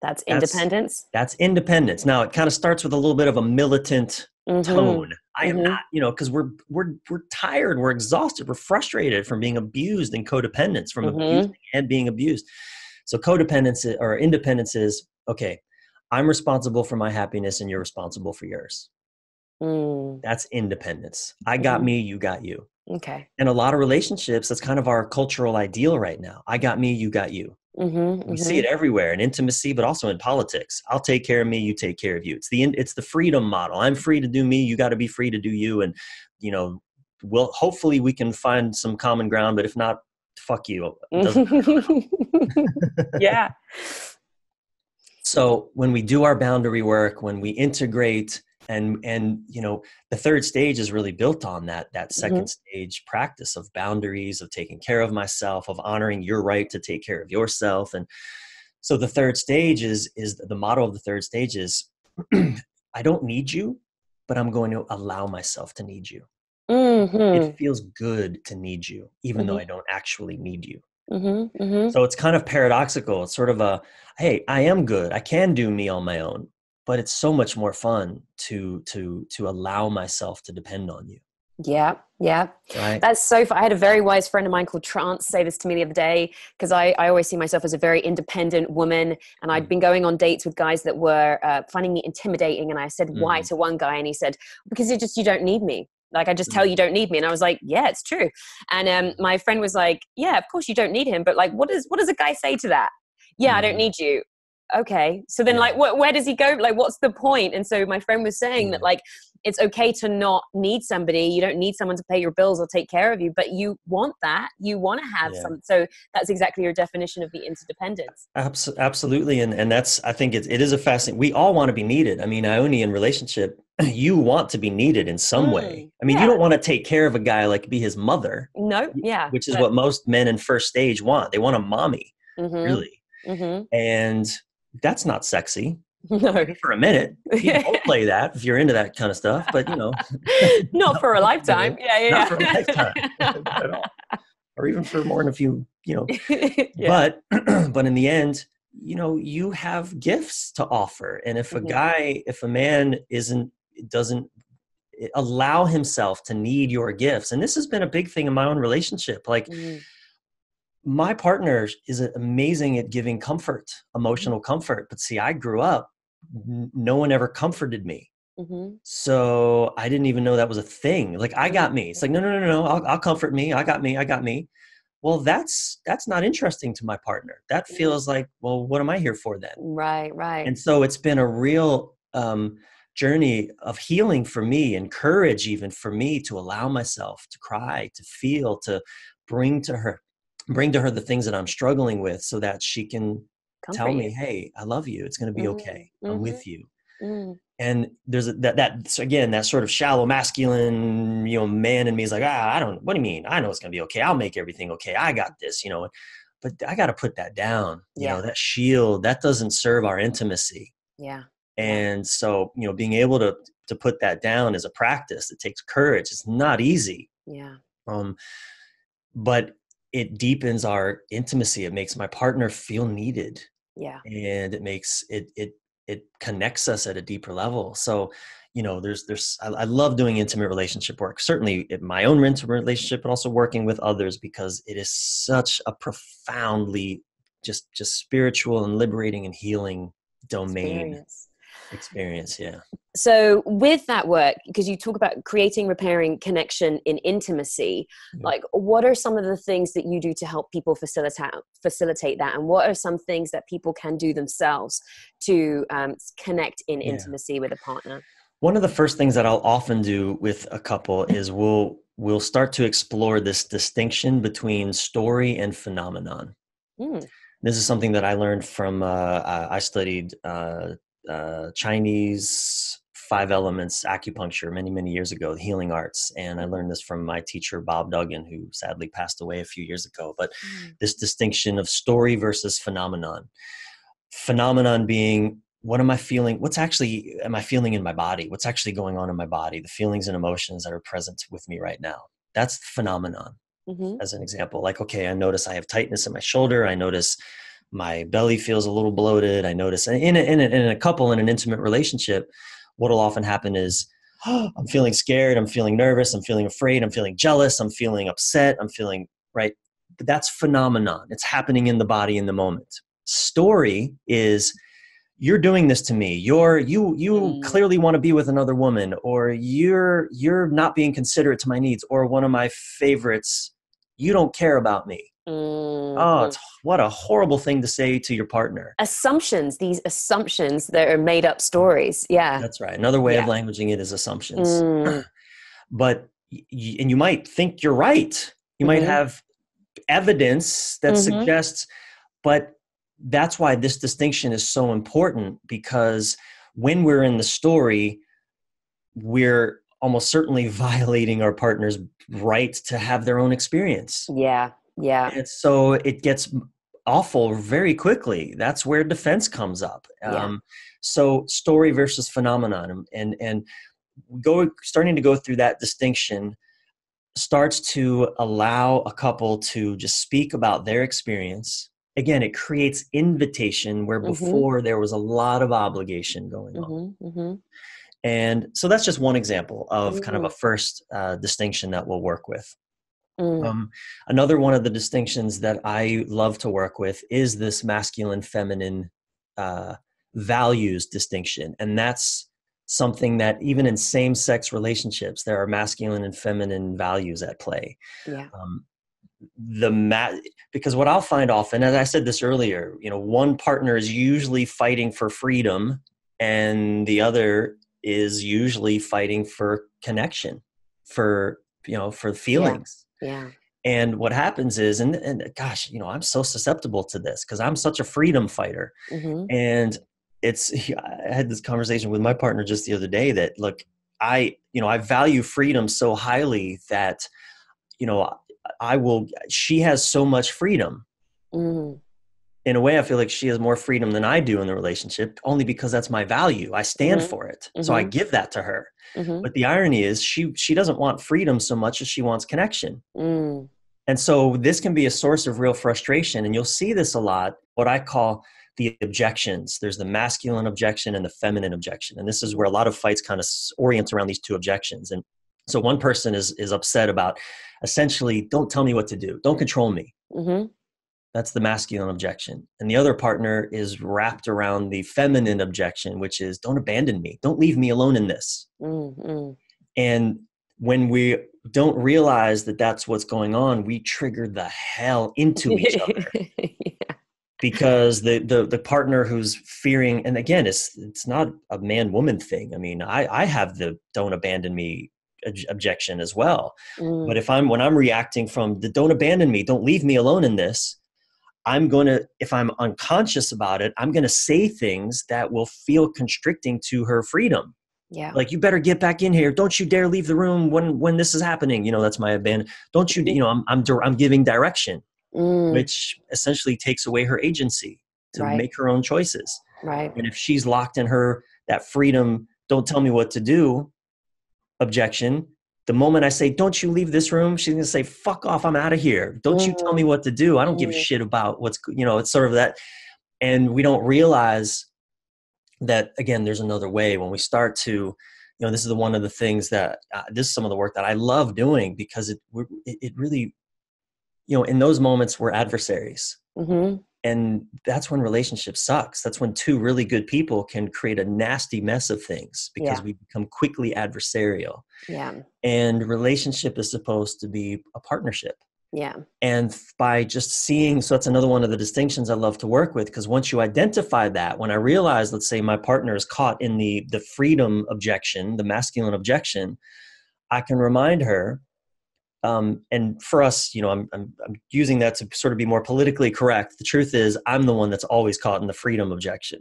That's independence. That's independence. Now it kind of starts with a little bit of a militant Mm-hmm. tone. I am Mm-hmm. not, because we're tired, we're exhausted, we're frustrated from being abused in codependence, from Mm-hmm. abusing and being abused. So codependence or independence is, okay, I'm responsible for my happiness and you're responsible for yours. Mm. That's independence. I got Mm-hmm. me, you got you. Okay. In a lot of relationships, that's kind of our cultural ideal right now. I got me, you got you. Mm-hmm. We see Mm-hmm. it everywhere in intimacy, but also in politics. I'll take care of me, you take care of you. It's the freedom model. I'm free to do me, you got to be free to do you. And hopefully we can find some common ground, but if not, fuck you. It doesn't matter. Yeah. So when we do our boundary work, when we integrate, and the third stage is really built on that Mm-hmm. second stage practice of boundaries, of taking care of myself, of honoring your right to take care of yourself. And so the third stage is the motto of the third stage is I don't need you, but I'm going to allow myself to need you. It Mm-hmm. feels good to need you, even though Mm-hmm. I don't actually need you. Mm-hmm. Mm-hmm. So it's kind of paradoxical. It's sort of hey, I am good. I can do me on my own, but it's so much more fun to allow myself to depend on you. Yeah, yeah. Right. That's so I had a very wise friend of mine called Trance say this to me the other day, because I always see myself as a very independent woman. And I'd been going on dates with guys that were finding me intimidating. And I said, why, Mm-hmm. to one guy? And he said, because you don't need me. Like, I just tell you don't need me. And I was like, yeah, it's true. And my friend was like, yeah, of course you don't need him. But like, what does a guy say to that? Yeah, I don't Mm-hmm. need you. Okay. So then, Yeah. like, where does he go? Like, what's the point? And so my friend was saying that, like, it's okay to not need somebody. You don't need someone to pay your bills or take care of you, but you want that. You want to have some. So that's exactly your definition of the interdependence. Absolutely. And that's, I think it is a fascinating, we all want to be needed. I mean, Ione, in relationship, you want to be needed in some way. I mean, you don't want to take care of a guy, like be his mother. No. Yeah. Which is what most men in first stage want. They want a mommy, really. Mm-hmm. And that's not sexy. No. Maybe for a minute. People will play that if you're into that kind of stuff, but not for a lifetime. Yeah. Not for a lifetime, not at all. Or even for more than a few, Yeah. but in the end, you have gifts to offer. And if a man doesn't allow himself to need your gifts, and this has been a big thing in my own relationship, like my partner is amazing at giving comfort, emotional comfort. But see, I grew up, no one ever comforted me. So I didn't even know that was a thing. Like, I got me. It's like, no. I'll comfort me. I got me. Well, that's not interesting to my partner. That feels like, well, what am I here for then? Right. And so it's been a real journey of healing for me, and courage even for me to allow myself to cry, to feel, to bring to her the things that I'm struggling with, so that she can tell me, hey, I love you. It's going to be okay. I'm with you. And there's so again, that sort of shallow masculine, man in me is like, what do you mean? I know it's going to be okay. I'll make everything okay. I got this, but I got to put that down. That shield, that doesn't serve our intimacy. Yeah. And so, being able to put that down is a practice. It takes courage. It's not easy. Yeah. But it deepens our intimacy. It makes my partner feel needed. Yeah. And it makes it connects us at a deeper level. So, I love doing intimate relationship work, certainly in my own intimate relationship, but also working with others, because it is such a profoundly just spiritual and liberating and healing domain experience. Yeah. So with that work, because you talk about creating, repairing connection in intimacy, like, what are some of the things that you do to help people facilitate that? And what are some things that people can do themselves to connect in intimacy with a partner? One of the first things that I'll often do with a couple is we'll start to explore this distinction between story and phenomenon. This is something that I learned from, I studied Chinese five elements acupuncture many, many years ago, the healing arts. And I learned this from my teacher, Bob Duggan, who sadly passed away a few years ago. But this distinction of story versus phenomenon. Phenomenon being, what am I feeling? Am I feeling in my body? What's actually going on in my body? The feelings and emotions that are present with me right now. That's the phenomenon. As an example, like, okay, I notice I have tightness in my shoulder. I notice my belly feels a little bloated. I notice in a couple, in an intimate relationship, what'll often happen is, oh, I'm feeling scared. I'm feeling nervous. I'm feeling afraid. I'm feeling jealous. I'm feeling upset. I'm feeling right. But that's phenomenon. It's happening in the body in the moment. Story is, you're doing this to me. You clearly want to be with another woman, or you're not being considerate to my needs, or one of my favorites, you don't care about me. Oh, what a horrible thing to say to your partner. These assumptions that are made up stories. Yeah. That's right. Another way of languaging it is assumptions. But, and you might think you're right. You might have evidence that suggests, but that's why this distinction is so important, because when we're in the story, we're almost certainly violating our partner's right to have their own experience. Yeah. Yeah. And so it gets awful very quickly. That's where defense comes up. So story versus phenomenon, and starting to go through that distinction starts to allow a couple to just speak about their experience. Again, it creates invitation where before there was a lot of obligation going on. And so that's just one example of kind of a first distinction that we'll work with. Another one of the distinctions that I love to work with is this masculine, feminine values distinction. And that's something that even in same-sex relationships, there are masculine and feminine values at play. Yeah. Because what I'll find often, as I said this earlier, one partner is usually fighting for freedom and the other is usually fighting for connection, for feelings. Yeah. And what happens is, and gosh, I'm so susceptible to this because I'm such a freedom fighter. And I had this conversation with my partner just the other day that, look, I value freedom so highly that, she has so much freedom. In a way, I feel like she has more freedom than I do in the relationship, only because that's my value. I stand for it. So I give that to her. But the irony is she doesn't want freedom so much as she wants connection. And so this can be a source of real frustration. And you'll see this a lot, what I call the objections. There's the masculine objection and the feminine objection. And this is where a lot of fights kind of orient around these two objections. And so one person is upset about, essentially, don't tell me what to do. Don't control me. That's the masculine objection. And the other partner is wrapped around the feminine objection, which is, don't abandon me. Don't leave me alone in this. And when we don't realize that that's what's going on, we trigger the hell into each other. Because the partner who's fearing, and again, it's not a man-woman thing. I mean, I have the don't abandon me objection as well. But when I'm reacting from the don't abandon me, don't leave me alone in this, if I'm unconscious about it, I'm going to say things that will feel constricting to her freedom. Yeah. Like, you better get back in here. Don't you dare leave the room when this is happening. That's my abandon. Don't you, I'm giving direction, which essentially takes away her agency to make her own choices. Right. And if she's locked in that freedom, don't tell me what to do objection, the moment I say, don't you leave this room, she's going to say, fuck off, I'm out of here. Don't you tell me what to do. I don't give a shit about it's sort of that. And we don't realize that, again, there's another way. When we start to, this is one of the things that, this is some of the work that I love doing, because it really, in those moments we're adversaries. And that's when relationship sucks. That's when two really good people can create a nasty mess of things, because we become quickly adversarial. Yeah. And relationship is supposed to be a partnership. Yeah. And by just seeing, so that's another one of the distinctions I love to work with, because once you identify that, when I realize, let's say my partner is caught in the freedom objection, the masculine objection, I can remind her, And for us, I'm using that to sort of be more politically correct. The truth is, I'm the one that's always caught in the freedom objection.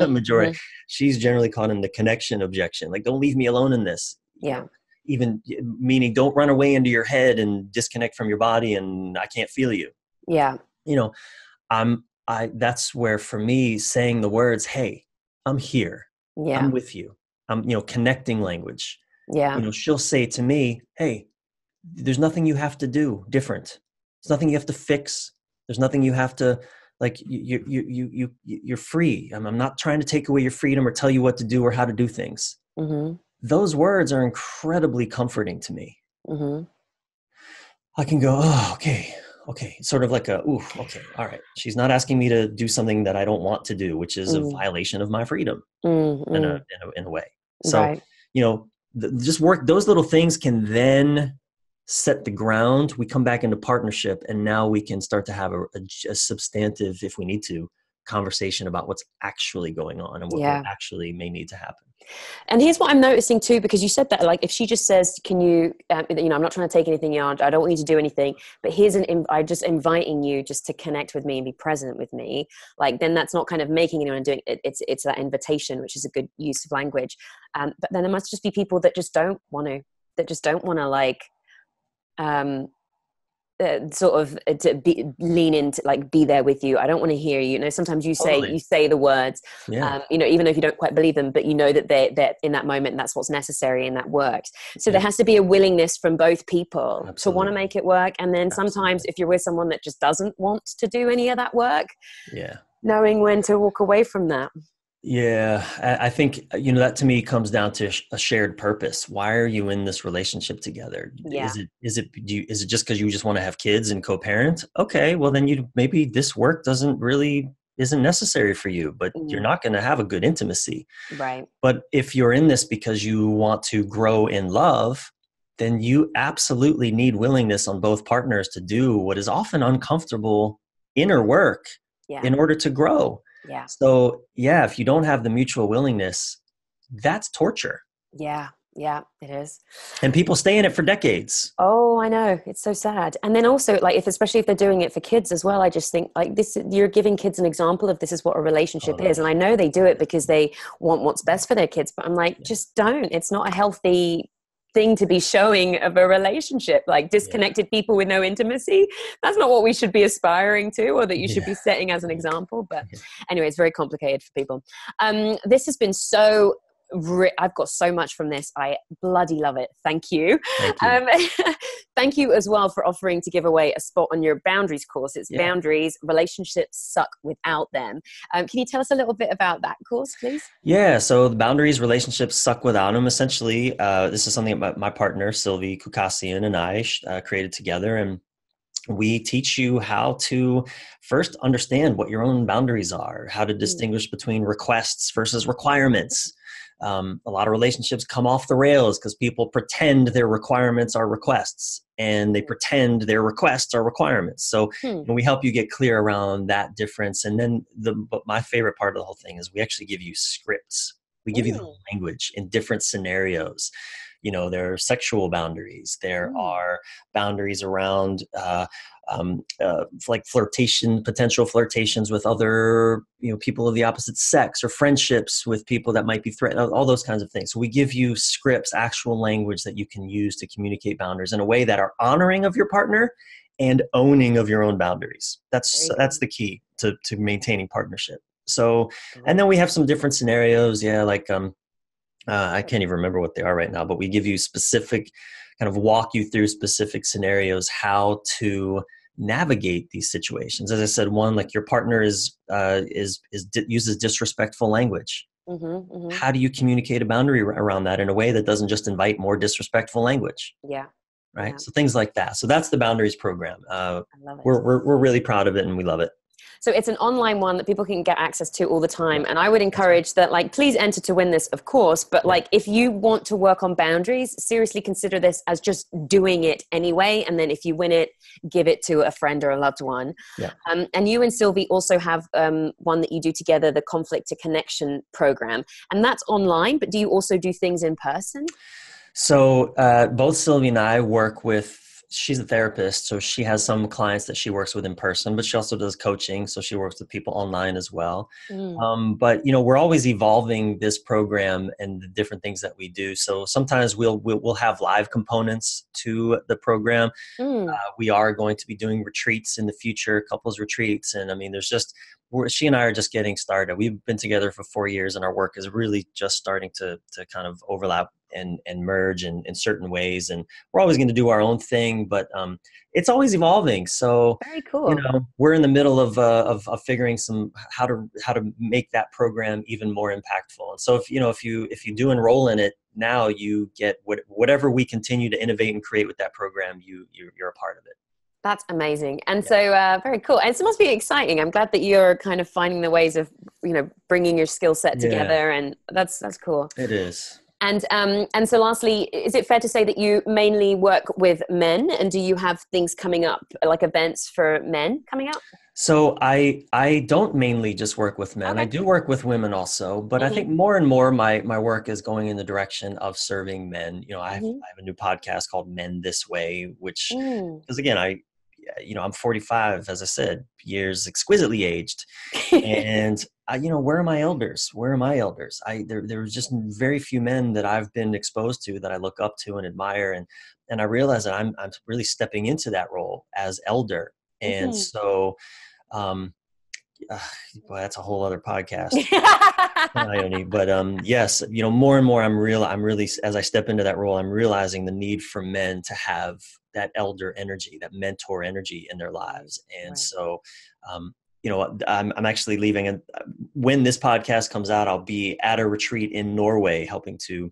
Majority. She's generally caught in the connection objection. Like, don't leave me alone in this. Yeah. Even meaning, don't run away into your head and disconnect from your body, and I can't feel you. Yeah. That's where, for me, saying the words, "Hey, I'm here. Yeah. I'm with you." Connecting language. Yeah. She'll say to me, "Hey, there's nothing you have to do different. There's nothing you have to fix. There's nothing you have to, like, you're free. I'm not trying to take away your freedom or tell you what to do or how to do things." Those words are incredibly comforting to me. I can go, "Oh, okay. Sort of like okay, all right. She's not asking me to do something that I don't want to do, which is a violation of my freedom in a way." So, Right. just work, those little things can then set the ground. We come back into partnership, and now we can start to have a substantive, if we need to, conversation about what's actually going on and what actually may need to happen. And here's what I'm noticing too, because you said that, like, if she just says, "Can you, I'm not trying to take anything out. I don't want you to do anything, but I'm just inviting you just to connect with me and be present with me." Like, then that's not kind of making anyone do it. It's that invitation, which is a good use of language. But then there must just be people that just don't want to, like, lean into, like, be there with you. I don't want to hear you. Sometimes you say the words, even if you don't quite believe them, but that they're in that moment, and that's what's necessary, and that works. So there has to be a willingness from both people to want to make it work. And then sometimes if you're with someone that just doesn't want to do any of that work, knowing when to walk away from that. Yeah, I think, that to me comes down to a shared purpose. Why are you in this relationship together? Yeah. Is it just because you just want to have kids and co-parent? Okay, well then maybe this work isn't necessary for you, but you're not going to have a good intimacy. Right. But if you're in this because you want to grow in love, then you absolutely need willingness on both partners to do what is often uncomfortable inner work in order to grow. Yeah. So if you don't have the mutual willingness, that's torture. Yeah, it is. And people stay in it for decades. Oh, I know. It's so sad. And then also, like, especially if they're doing it for kids as well, I just think, like, you're giving kids an example of this is what a relationship is. And I know they do it because they want what's best for their kids, but I'm like, just don't. It's not a healthy thing to be showing of a relationship, like disconnected people with no intimacy. That's not what we should be aspiring to, or that you should be setting as an example. But anyway, it's very complicated for people. This has been so I've got so much from this. I bloody love it. Thank you. Thank you as well for offering to give away a spot on your boundaries course. It's Boundaries, Relationships Suck Without Them. Can you tell us a little bit about that course, please? Yeah. So the Boundaries, Relationships Suck Without Them. Essentially, this is something that my partner, Sylvie Kukasian, and I created together. And we teach you how to first understand what your own boundaries are, how to distinguish between requests versus requirements. A lot of relationships come off the rails because people pretend their requirements are requests, and they pretend their requests are requirements. So we help you get clear around that difference. And then but my favorite part of the whole thing is we actually give you scripts. We give you the language in different scenarios. There are sexual boundaries. There are boundaries around like potential flirtations with other, people of the opposite sex, or friendships with people that might be threatened, all those kinds of things. So we give you scripts, actual language that you can use to communicate boundaries in a way that are honoring of your partner and owning of your own boundaries. That's the key to maintaining partnership. So, and then we have some different scenarios. I can't even remember what they are right now, but we give you walk you through specific scenarios, how to navigate these situations. As I said, one, like your partner uses disrespectful language. How do you communicate a boundary around that in a way that doesn't just invite more disrespectful language? Yeah. Right. Yeah. So things like that. So that's the Boundaries program. I love it. We're really proud of it, and we love it. So it's an online one that people can get access to all the time. And I would encourage that, like, please enter to win this, of course. But like, if you want to work on boundaries, seriously consider this as just doing it anyway. And then if you win it, give it to a friend or a loved one. Yeah. And you and Sylvie also have one that you do together, the Conflict to Connection program. And that's online, but do you also do things in person? So both Sylvie and I work with, she's a therapist, so she has some clients that she works with in person, but she also does coaching, so she works with people online as well. Mm, But we're always evolving this program and the different things that we do. So sometimes we'll have live components to the program. mm. We are going to be doing retreats in the future, couples retreats, and I mean, she and I are just getting started. We've been together for 4 years, and our work is really just starting to kind of overlap and merge in certain ways. And we're always going to do our own thing, but it's always evolving. So, Very cool. we're in the middle of figuring some how to make that program even more impactful. And so, if you do enroll in it now, you get whatever we continue to innovate and create with that program. You're a part of it. That's amazing. And Yeah. so very cool. And it must be exciting. I'm glad that you're kind of finding the ways of, bringing your skill set Yeah, together. And that's cool. it is. And so lastly, is it fair to say that you mainly work with men, and do you have things coming up, like events for men coming up? So I don't mainly just work with men. I Okay. do work with women also, but I think Mm-hmm. more and more my work is going in the direction of serving men. Mm-hmm. I have a new podcast called Men This Way, which, Mm. because again, I'm 45, as I said, years exquisitely aged. And where are my elders? Where are my elders? There's just very few men that I've been exposed to that I look up to and admire, and I realize that I'm really stepping into that role as elder. And Mhm. so, um, uh, boy, that's a whole other podcast, Ione. But yes, more and more, I'm really, as I step into that role, I'm realizing the need for men to have that elder energy, that mentor energy in their Right, lives. And right. so, I'm actually leaving, and when this podcast comes out, I'll be at a retreat in Norway, helping to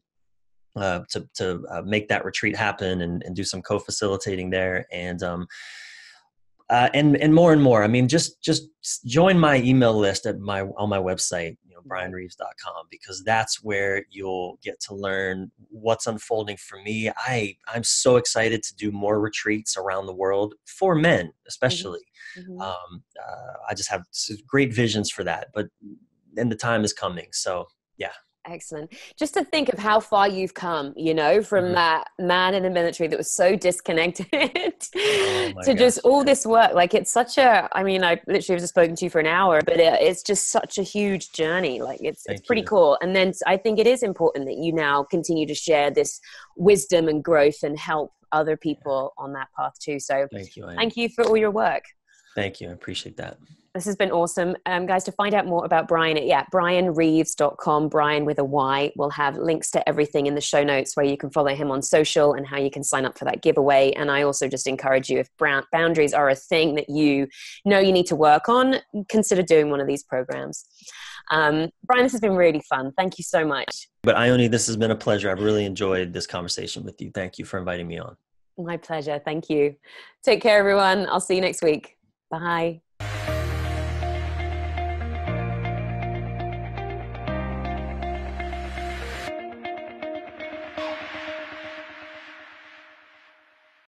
make that retreat happen and do some co-facilitating there. And more and more. I mean, just join my email list on my website, Right. bryanreeves.com, because that's where you'll get to learn what's unfolding for me. I'm so excited to do more retreats around the world for men, Mhm. especially. Mhm. I just have great visions for that, and the time is coming. So yeah. Excellent. Just to think of how far you've come, from Mhm. that man in the military that was so disconnected Oh my to just gosh. all Yeah. this work. Like it's such I mean, I literally have just spoken to you for an hour, but it's just such a huge journey. Like it's Thank pretty you. cool. And then I think it is important that you now continue to share this wisdom and growth and help other people on that path too. So Thank you, thank Annie. you for all your work. Thank you. I appreciate that. This has been awesome. Guys, to find out more about Bryan, bryanreeves.com, Bryan with a Y. We'll have links to everything in the show notes where you can follow him on social and how you can sign up for that giveaway. And I also just encourage you, if boundaries are a thing that you know you need to work on, consider doing one of these programs. Bryan, this has been really fun. Thank you so much. But Ione, this has been a pleasure. I've really enjoyed this conversation with you. Thank you for inviting me on. My pleasure. Thank you. Take care, everyone. I'll see you next week. Bye.